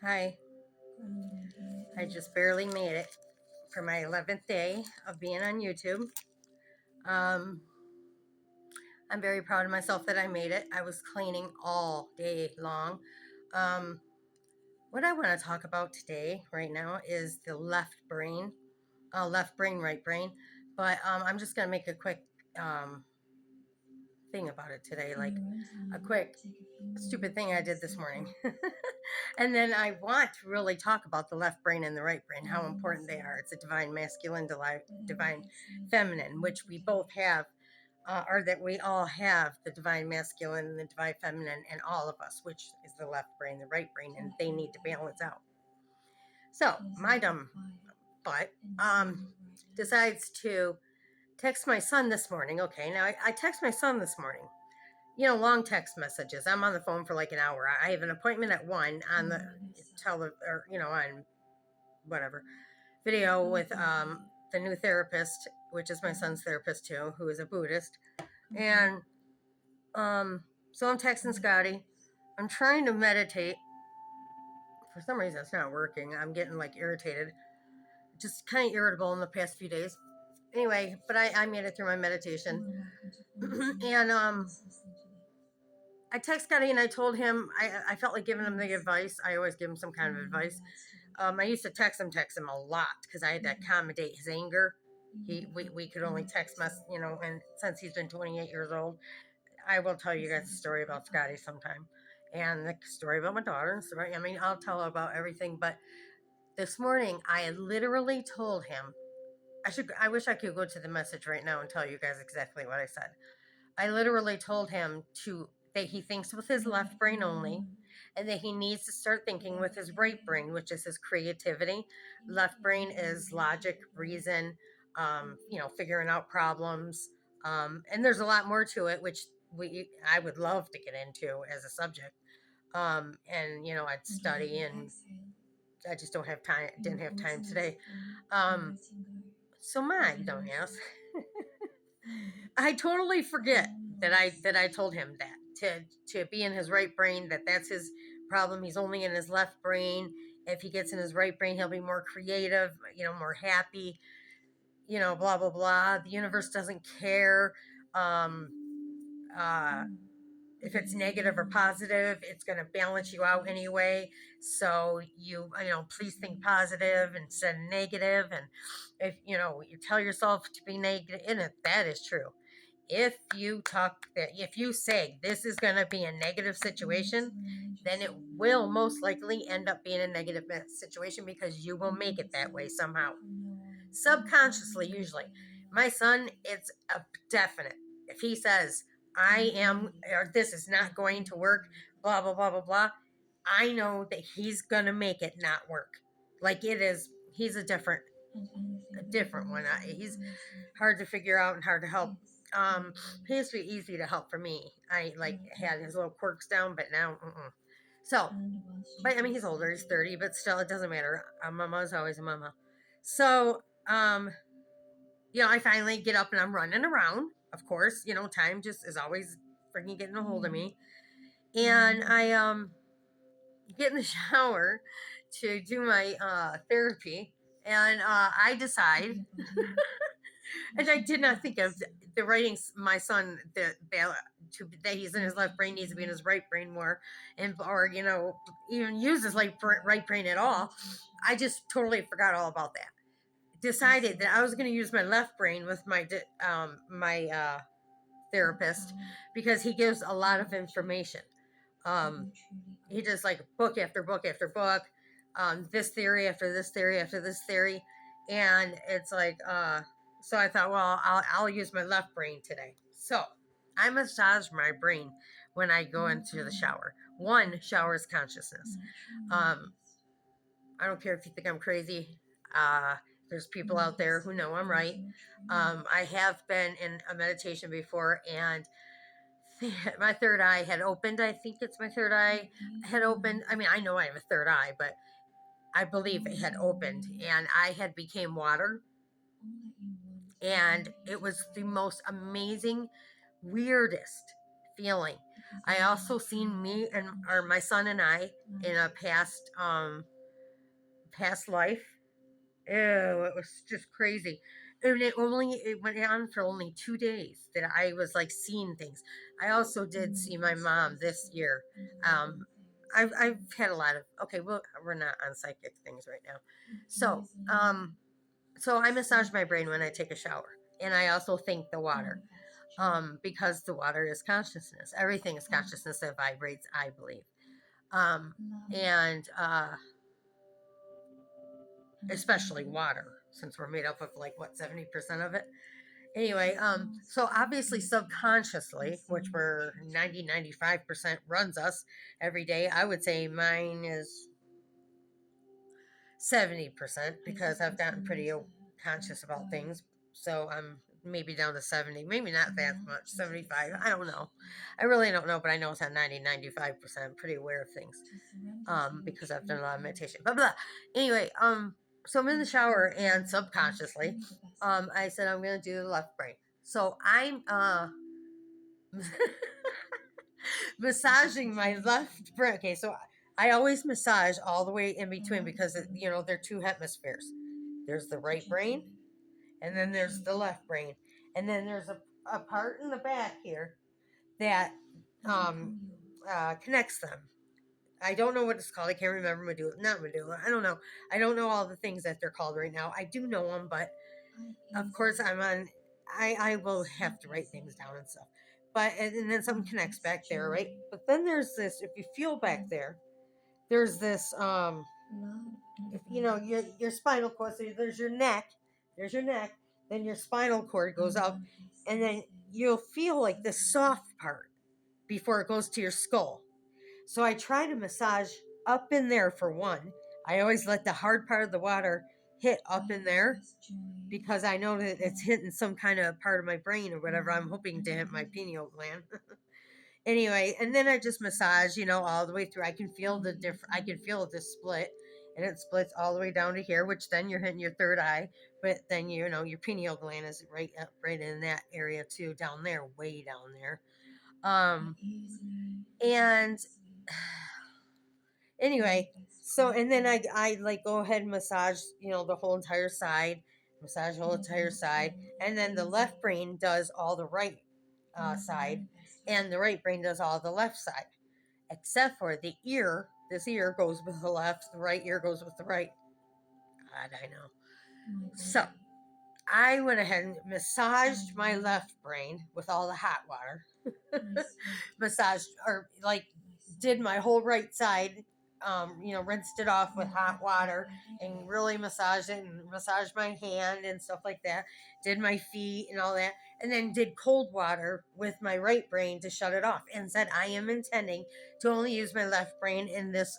Hi, I just barely made it for my 11th day of being on YouTube. Um, I'm very proud of myself that I made it. I was cleaning all day long. Um, what I want to talk about today, right now, is the left brain, right brain. But I'm just going to make a quick um, thing about it today, like a quick stupid thing I did this morning. And then I want to really talk about the left brain and the right brain, how important they are. It's a divine masculine, divine feminine, which we both have, or that we all have the divine masculine and the divine feminine in all of us, which is the left brain, the right brain, and they need to balance out. So my dumb butt decides to text my son this morning. Okay, now I text my son this morning. Long text messages. I'm on the phone for like an hour. I have an appointment at 1 on the on whatever video with the new therapist, which is my son's therapist too, who is a Buddhist. And so I'm texting Scotty. I'm trying to meditate. For some reason, it's not working. I'm getting like irritated, just kind of irritable in the past few days. Anyway, but I made it through my meditation. And I text Scotty and I told him I felt like giving him the advice. I always give him some kind of advice. I used to text him a lot because I had to accommodate his anger. We could only text and since he's been 28 years old, I will tell you guys a story about Scotty sometime, and the story about my daughter. And story. I mean, I'll tell about everything. But this morning, I had literally told him I wish I could go to the message right now and tell you guys exactly what I said. I literally told him that he thinks with his left brain only, and that he needs to start thinking with his right brain, which is his creativity. Left brain is logic, reason, figuring out problems. And there's a lot more to it, which I would love to get into as a subject. I'd study, and I just don't have time. Didn't have time today. So my dumbass, I totally forget that I told him that to be in his right brain, that's his problem. He's only in his left brain. If he gets in his right brain, he'll be more creative, more happy, blah blah blah. The universe doesn't care um uh if it's negative or positive. It's going to balance you out anyway. So please think positive instead of negative. And if you tell yourself to be negative, and that is true. If you say this is going to be a negative situation, then it will most likely end up being a negative situation, because you will make it that way somehow, subconsciously, usually. My son, it's a definite. If he says, I am, or this is not going to work, blah, blah, blah, blah, blah, I know that he's going to make it not work. Like it is, he's a different one. He's hard to figure out and hard to help. He used to be easy to help for me. I had his little quirks down, but now, So, but I mean, he's older, he's 30, but still, it doesn't matter. A mama is always a mama. So, I finally get up and I'm running around. Of course, time just is always freaking getting a hold of me. And I get in the shower to do my therapy, and I decide, and I did not think of the writings. My son that he's in his left brain needs to be in his right brain more, or even use his right brain at all. I just totally forgot all about that. Decided that I was going to use my left brain with my therapist, because he gives a lot of information. He does like book after book after book, this theory after this theory after this theory, and it's like so I thought, well, I'll use my left brain today. So I massage my brain when I go into the shower. One, shower is consciousness. I don't care if you think I'm crazy. There's people out there who know I'm right. I have been in a meditation before, and my third eye had opened. I think it's my third eye had opened. I mean, I know I have a third eye, but I believe it had opened, and I had became water. And it was the most amazing, weirdest feeling. I also seen me and or my son and I in a past life. Ew, it was just crazy. And it went on for only 2 days that I was like seeing things. I also did see my mom this year. I've had a lot of well, we're not on psychic things right now. So I massage my brain when I take a shower. And I also thank the water. Because the water is consciousness. Everything is consciousness that vibrates, I believe. And especially water, since we're made up of like what 70% of it. Anyway, so obviously subconsciously, which we're 95% runs us every day, I would say mine is 70% because I've gotten pretty conscious about things. So I'm maybe down to 70, maybe not that much, 75. I don't know. I really don't know, but I know it's at 95%. I'm pretty aware of things because I've done a lot of meditation. Blah, blah. Anyway, so I'm in the shower and subconsciously, I said I'm going to do the left brain. So I'm massaging my left brain. Okay, so I always massage all the way in between because they're two hemispheres. There's the right brain, and then there's the left brain, and then there's a part in the back here that connects them. I don't know what it's called. I can't remember medulla, not medulla. I don't know. I don't know all the things that they're called right now. I do know them, but of course I'm on. I will have to write things down and stuff. But and then something connects back there, right? But then there's this. If you feel back there, there's this. If your spinal cord. So there's your neck. There's your neck. Then your spinal cord goes up, and then you'll feel like the soft part before it goes to your skull. So I try to massage up in there for one. I always let the hard part of the water hit up in there because I know that it's hitting some kind of part of my brain or whatever. I'm hoping to hit my pineal gland. Anyway, and then I just massage, all the way through. I can feel I can feel the split, and it splits all the way down to here, which then you're hitting your third eye. But then your pineal gland is right up, right in that area too, down there, way down there. And anyway, so and then I like go ahead and massage, the whole entire side, and then the left brain does all the right side, and the right brain does all the left side, except for the ear. This ear goes with the left, the right ear goes with the right. God, I know. So I went ahead and massaged my left brain with all the hot water. Massaged, or like did my whole right side, rinsed it off with hot water and really massaged it and massaged my hand and stuff like that. Did my feet and all that. And then did cold water with my right brain to shut it off and said, I am intending to only use my left brain in this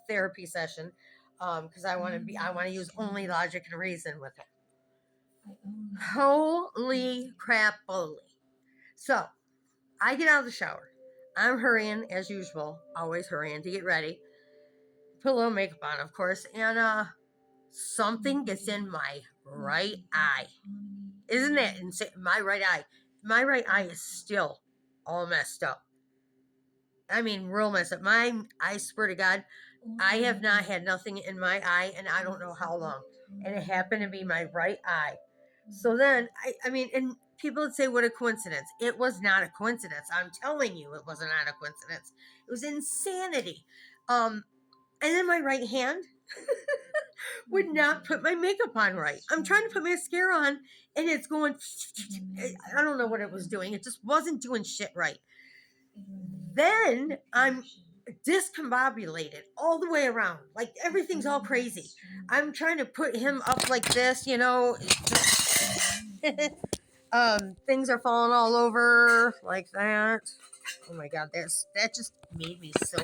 therapy session because I want to use only logic and reason with it. Holy crap, holy. So I get out of the shower. I'm hurrying as usual, always hurrying to get ready. Put a little makeup on, of course, and something gets in my right eye. Isn't that insane? My right eye is still all messed up. I mean, real messed up. I swear to God, I have not had nothing in my eye and I don't know how long. And it happened to be my right eye. So then, I mean, and people would say, what a coincidence. It was not a coincidence. I'm telling you, it was not a coincidence. It was insanity. And then my right hand would not put my makeup on right. I'm trying to put mascara on and it's going, I don't know what it was doing. It just wasn't doing shit right. Then I'm discombobulated all the way around. Like everything's all crazy. I'm trying to put him up like this, things are falling all over like that. Oh my God, that just made me so